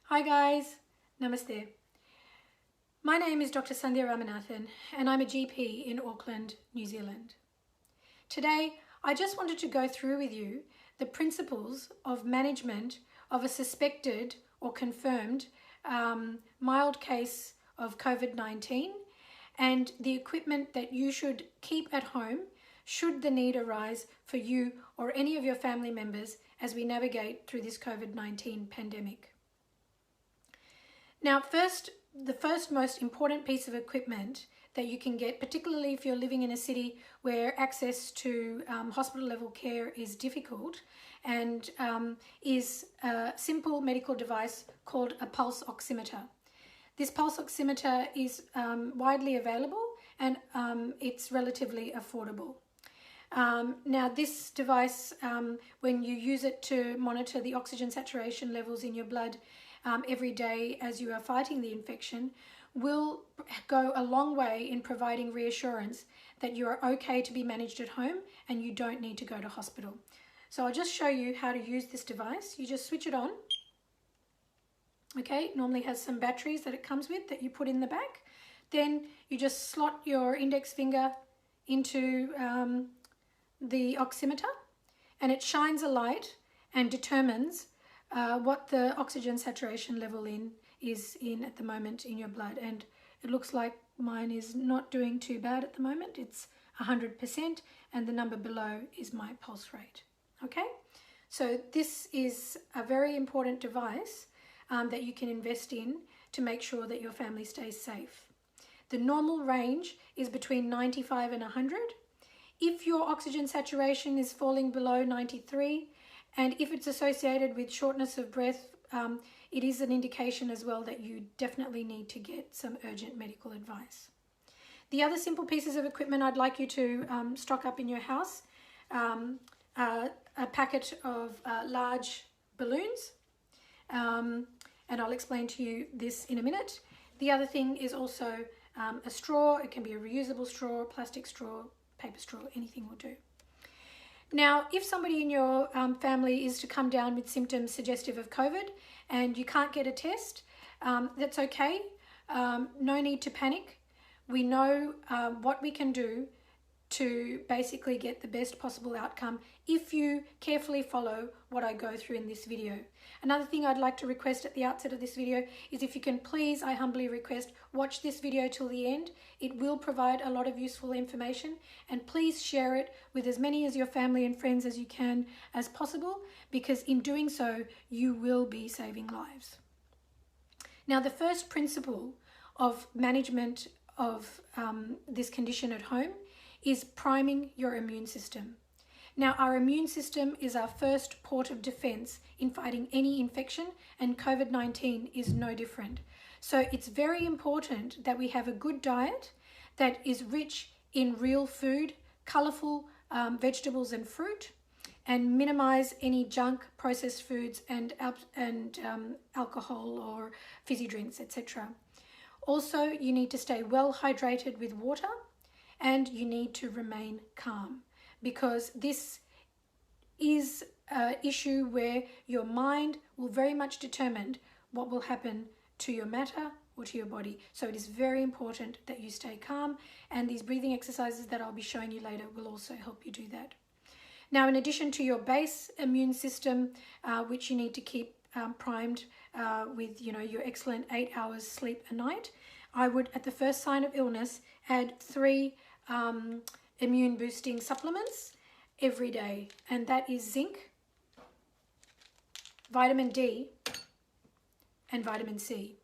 Hi guys, Namaste. My name is Dr. Sandhya Ramanathan and I'm a GP in Auckland, New Zealand. Today, I just wanted to go through with you the principles of management of a suspected or confirmed mild case of COVID-19 and the equipment that you should keep at home should the need arise for you or any of your family members as we navigate through this COVID-19 pandemic. Now, the first most important piece of equipment that you can get, particularly if you're living in a city where access to hospital level care is difficult, and is a simple medical device called a pulse oximeter. This pulse oximeter is widely available and it's relatively affordable. Now this device, when you use it to monitor the oxygen saturation levels in your blood every day as you are fighting the infection, will go a long way in providing reassurance that you are okay to be managed at home and you don't need to go to hospital. So I'll just show you how to use this device. You just switch it on. Okay, it normally has some batteries that it comes with that you put in the back. Then you just slot your index finger into the oximeter and it shines a light and determines what the oxygen saturation level is at the moment in your blood, and it looks like mine is not doing too bad at the moment. It's 100% and the number below is my pulse rate. Okay, so this is a very important device that you can invest in to make sure that your family stays safe. The normal range is between 95 and 100. If your oxygen saturation is falling below 93, and if it's associated with shortness of breath, it is an indication as well that you definitely need to get some urgent medical advice. The other simple pieces of equipment I'd like you to stock up in your house, a packet of large balloons, and I'll explain to you this in a minute. The other thing is also a straw. It can be a reusable straw, plastic straw, paper straw, anything will do. Now, if somebody in your family is to come down with symptoms suggestive of COVID and you can't get a test, that's okay. No need to panic. We know what we can do to basically get the best possible outcome if you carefully follow what I go through in this video. Another thing I'd like to request at the outset of this video is if you can please, I humbly request, watch this video till the end. It will provide a lot of useful information, and please share it with as many of your family and friends as you can as possible, because in doing so you will be saving lives. Now, the first principle of management of this condition at home is priming your immune system. Now, our immune system is our first port of defense in fighting any infection, and COVID-19 is no different. So it's very important that we have a good diet that is rich in real food, colorful vegetables and fruit, and minimize any junk, processed foods and alcohol or fizzy drinks, etc. Also, you need to stay well hydrated with water, and you need to remain calm, because this is an issue where your mind will very much determine what will happen to your matter or to your body. So it is very important that you stay calm, and these breathing exercises that I'll be showing you later will also help you do that. Now, in addition to your base immune system, which you need to keep primed with your excellent 8 hours sleep a night, I would, at the first sign of illness, add 3 immune boosting supplements every day, and that is zinc, vitamin D, and vitamin C.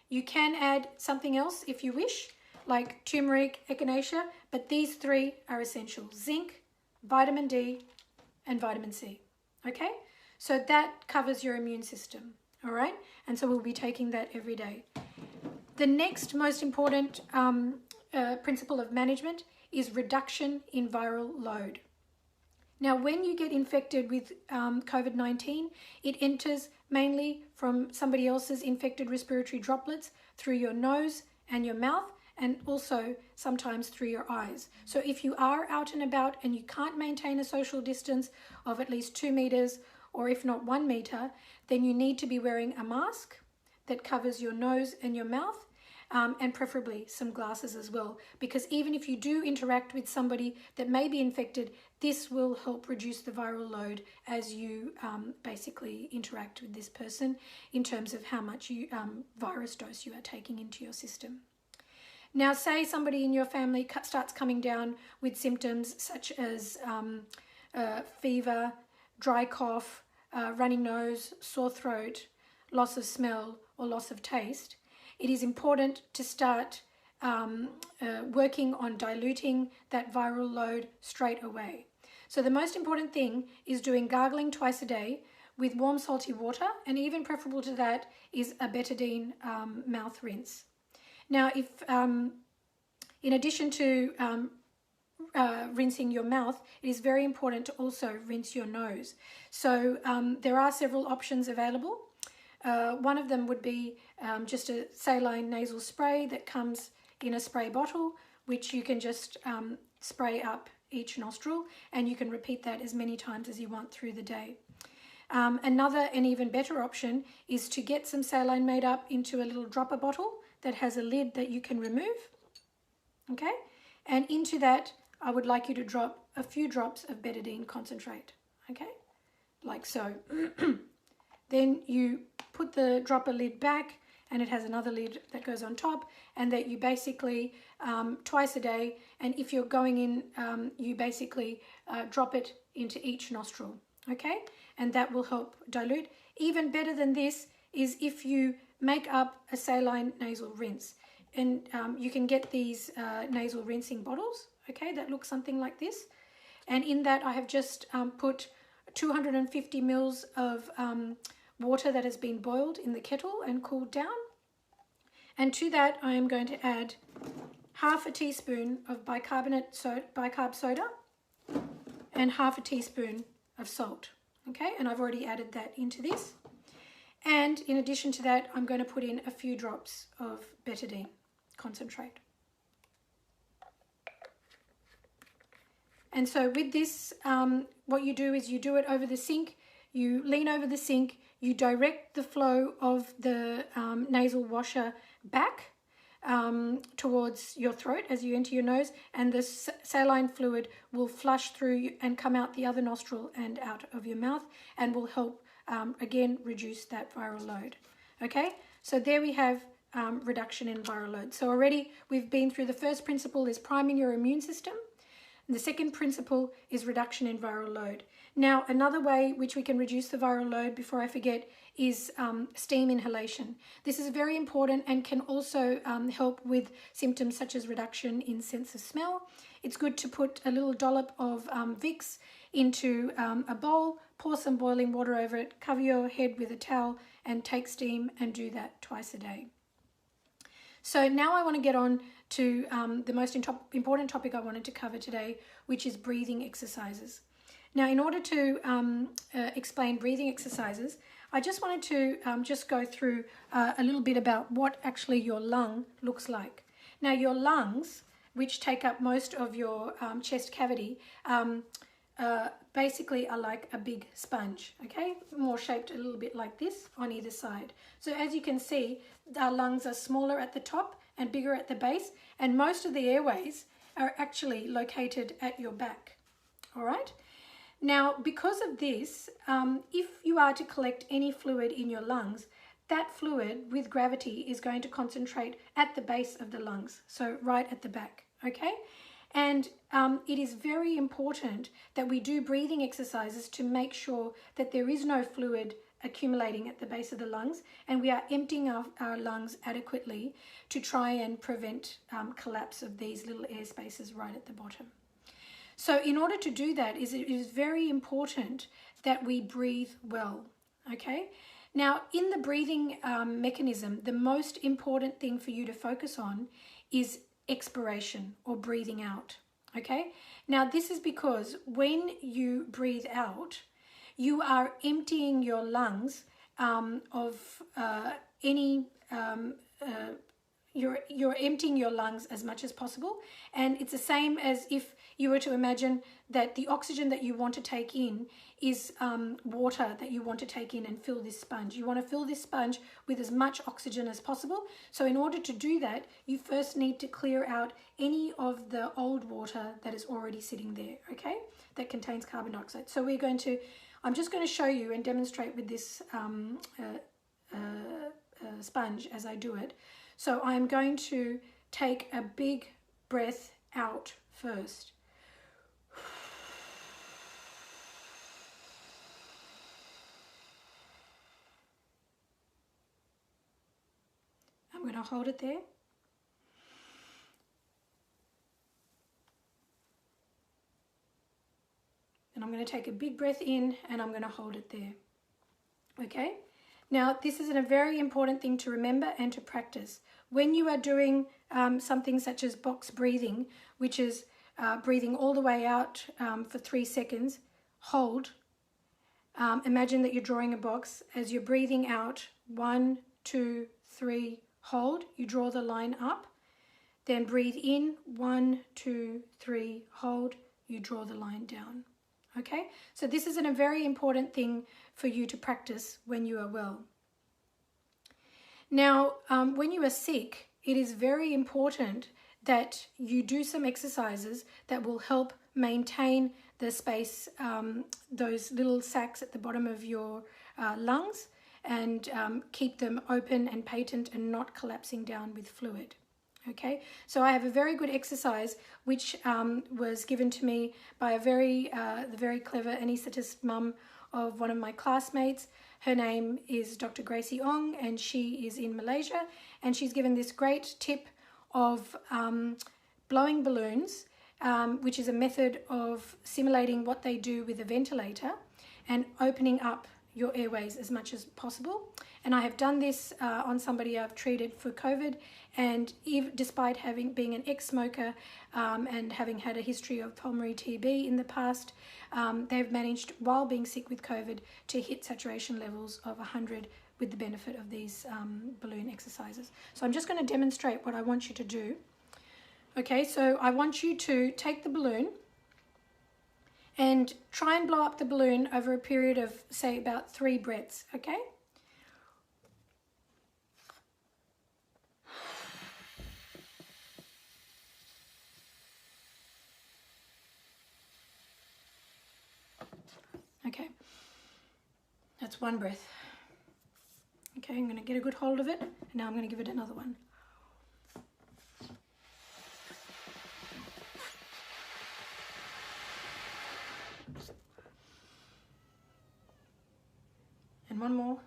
You can add something else if you wish, like turmeric, echinacea, but these 3 are essential: zinc, vitamin D, and vitamin C. Okay, so that covers your immune system. All right, and so we'll be taking that every day. The next most important principle of management is reduction in viral load. Now, when you get infected with COVID-19, it enters mainly from somebody else's infected respiratory droplets through your nose and your mouth, and also sometimes through your eyes. So if you are out and about and you can't maintain a social distance of at least 2 meters, or if not 1 meter, then you need to be wearing a mask that covers your nose and your mouth, and preferably some glasses as well, because even if you do interact with somebody that may be infected, this will help reduce the viral load as you basically interact with this person in terms of how much virus dose you are taking into your system. Now, say somebody in your family starts coming down with symptoms such as fever, dry cough, running nose, sore throat, loss of smell or loss of taste. It is important to start working on diluting that viral load straight away. So the most important thing is doing gargling twice a day with warm salty water, and even preferable to that is a betadine mouth rinse. Now, if in addition to rinsing your mouth, it is very important to also rinse your nose. So there are several options available. One of them would be just a saline nasal spray that comes in a spray bottle, which you can just spray up each nostril, and you can repeat that as many times as you want through the day. Another and even better option is to get some saline made up into a little dropper bottle that has a lid that you can remove. Okay, and into that I would like you to drop a few drops of betadine concentrate, okay, like so. Then you put the dropper lid back, and it has another lid that goes on top, and that you basically twice a day, and if you're going in, you basically drop it into each nostril, okay, and that will help dilute. Even better than this is if you make up a saline nasal rinse, and you can get these nasal rinsing bottles, okay, that look something like this, and in that I have just put 250 mils of water that has been boiled in the kettle and cooled down, and to that I am going to add half a teaspoon of bicarb soda and half a teaspoon of salt, okay, and I've already added that into this. And in addition to that, I'm going to put in a few drops of betadine concentrate. And so with this, what you do is you do it over the sink, you lean over the sink, you direct the flow of the nasal washer back towards your throat as you enter your nose, and the saline fluid will flush through and come out the other nostril and out of your mouth, and will help again reduce that viral load. Okay, so there we have reduction in viral load. So already we've been through the first principle is priming your immune system. And the second principle is reduction in viral load. Now, another way which we can reduce the viral load, before I forget, is steam inhalation. This is very important and can also help with symptoms such as reduction in sense of smell. It's good to put a little dollop of Vicks into a bowl, pour some boiling water over it, cover your head with a towel and take steam, and do that twice a day. So now I want to get on to the most important topic I wanted to cover today, which is breathing exercises. Now, in order to explain breathing exercises, I just wanted to just go through a little bit about what actually your lung looks like. Now, your lungs, which take up most of your chest cavity, basically are like a big sponge, okay? More shaped a little bit like this on either side. So as you can see, our lungs are smaller at the top and bigger at the base, and most of the airways are actually located at your back, all right? Now, because of this, if you are to collect any fluid in your lungs, that fluid with gravity is going to concentrate at the base of the lungs, so right at the back, okay? And it is very important that we do breathing exercises to make sure that there is no fluid accumulating at the base of the lungs, and we are emptying our lungs adequately to try and prevent collapse of these little air spaces right at the bottom. So in order to do that, it is very important that we breathe well, okay? Now, in the breathing mechanism, the most important thing for you to focus on is expiration, or breathing out, okay? Now, this is because when you breathe out, you are emptying your lungs of any you're emptying your lungs as much as possible. And it's the same as if you were to imagine that the oxygen that you want to take in is water that you want to take in and fill this sponge. You want to fill this sponge with as much oxygen as possible. So in order to do that, you first need to clear out any of the old water that is already sitting there, okay, that contains carbon dioxide. So I'm just going to show you and demonstrate with this sponge as I do it. So I'm going to take a big breath out first. I'm going to hold it there. And I'm going to take a big breath in and I'm going to hold it there. Okay? Now, this is a very important thing to remember and to practice. When you are doing something such as box breathing, which is breathing all the way out for 3 seconds, hold. Imagine that you're drawing a box. As you're breathing out, 1, 2, 3, hold. You draw the line up. Then breathe in, 1, 2, 3, hold. You draw the line down. Okay, so this is a very important thing for you to practice when you are well. Now, when you are sick, it is very important that you do some exercises that will help maintain the space, those little sacs at the bottom of your lungs, and keep them open and patent and not collapsing down with fluid. Okay, so I have a very good exercise which was given to me by the very clever anaesthetist mum of one of my classmates. Her name is Dr. Gracie Ong, and she is in Malaysia, and she's given this great tip of blowing balloons, which is a method of simulating what they do with a ventilator and opening up your airways as much as possible. And I have done this on somebody I've treated for COVID, and despite being an ex-smoker and having had a history of pulmonary TB in the past, they've managed, while being sick with COVID, to hit saturation levels of 100 with the benefit of these balloon exercises. So I'm just going to demonstrate what I want you to do. Okay, so I want you to take the balloon and try and blow up the balloon over a period of, say, about 3 breaths, okay? Okay, that's 1 breath. Okay, I'm going to get a good hold of it, and now I'm going to give it another one. And 1 more.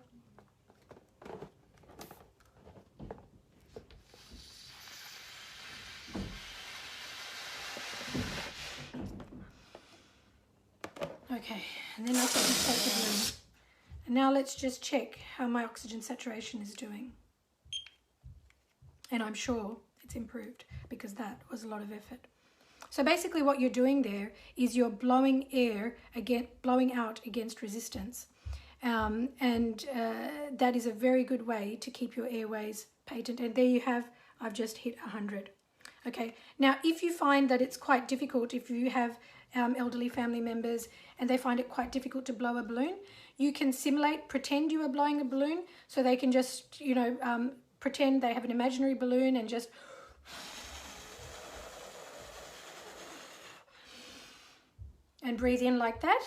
Okay, and then I can just take the balloon. And now let's just check how my oxygen saturation is doing. And I'm sure it's improved, because that was a lot of effort. So basically what you're doing there is you're blowing out against resistance. That is a very good way to keep your airways patent. And there you have, I've just hit 100. Okay, now if you find that it's quite difficult, if you have elderly family members and they find it quite difficult to blow a balloon, you can pretend you are blowing a balloon, so they can just, pretend they have an imaginary balloon and just and breathe in like that.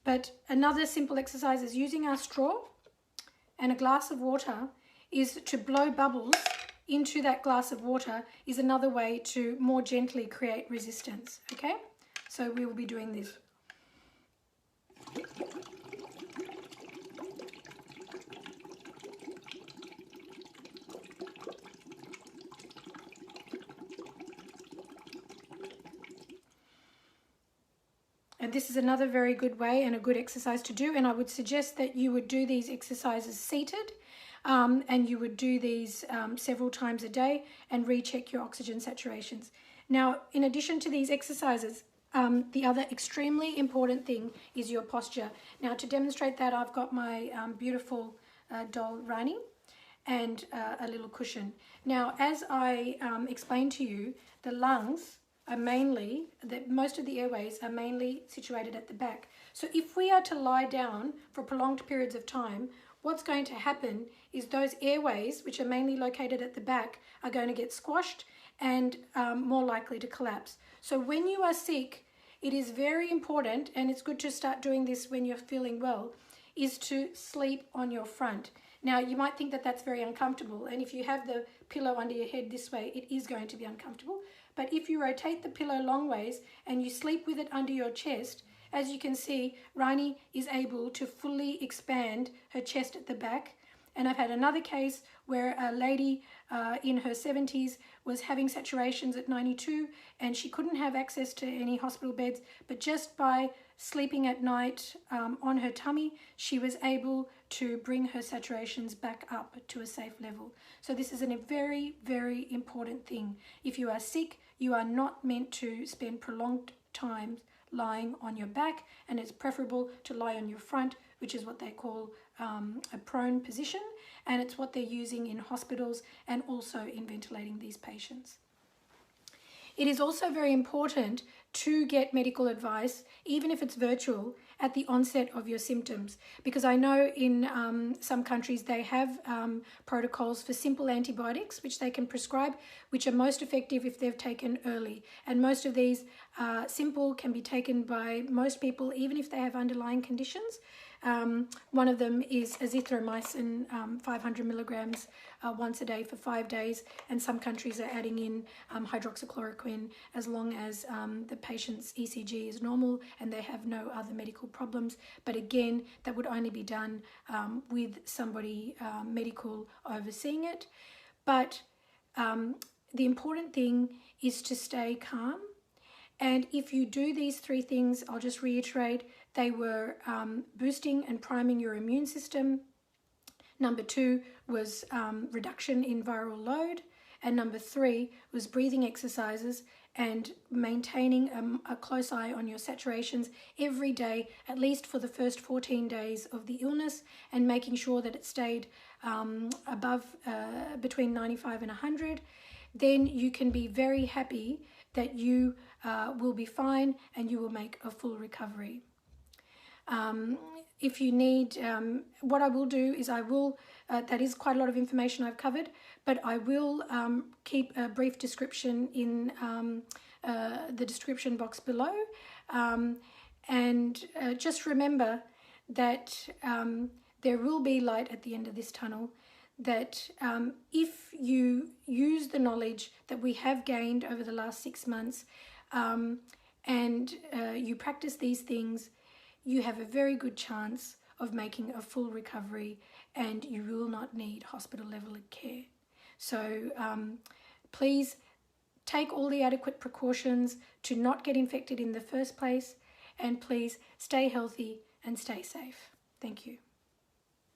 But another simple exercise is using our straw and a glass of water is to blow bubbles into that glass of water, is another way to more gently create resistance, okay? So we will be doing this. And this is another very good way and a good exercise to do. And I would suggest that you would do these exercises seated, and you would do these several times a day and recheck your oxygen saturations. Now, in addition to these exercises, the other extremely important thing is your posture. Now, to demonstrate that, I've got my beautiful doll, Rani. and a little cushion. Now, as I explained to you, the lungs are mainly, most of the airways are mainly situated at the back. So if we are to lie down for prolonged periods of time, what's going to happen is those airways, which are mainly located at the back, are going to get squashed and more likely to collapse. So when you are sick, it is very important, and it's good to start doing this when you're feeling well, is to sleep on your front. Now, you might think that that's very uncomfortable, and if you have the pillow under your head this way, it is going to be uncomfortable. But if you rotate the pillow long ways and you sleep with it under your chest, as you can see, Rani is able to fully expand her chest at the back. And I've had another case where a lady in her 70s was having saturations at 92, and she couldn't have access to any hospital beds, but just by sleeping at night on her tummy, she was able to bring her saturations back up to a safe level. So this is a very, very important thing. If you are sick, you are not meant to spend prolonged time lying on your back, and it's preferable to lie on your front, which is what they call a prone position, and it's what they're using in hospitals and also in ventilating these patients. It is also very important to get medical advice, even if it's virtual, at the onset of your symptoms, because I know in some countries they have protocols for simple antibiotics which they can prescribe, which are most effective if they've taken early, and most of these simple can be taken by most people even if they have underlying conditions. One of them is azithromycin, 500 milligrams once a day for 5 days, and some countries are adding in hydroxychloroquine as long as the patient's ECG is normal and they have no other medical problems. But again, that would only be done with somebody medical overseeing it. But the important thing is to stay calm. And if you do these 3 things, I'll just reiterate, they were boosting and priming your immune system. Number 2 was reduction in viral load. And number 3 was breathing exercises and maintaining a close eye on your saturations every day, at least for the first 14 days of the illness, and making sure that it stayed above between 95 and 100. Then you can be very happy that you will be fine and you will make a full recovery. If you need, what I will do is I will, that is quite a lot of information I've covered, but I will keep a brief description in the description box below. And just remember that there will be light at the end of this tunnel, that if you use the knowledge that we have gained over the last 6 months and you practice these things, you have a very good chance of making a full recovery and you will not need hospital level care. So please take all the adequate precautions to not get infected in the first place, and please stay healthy and stay safe. Thank you.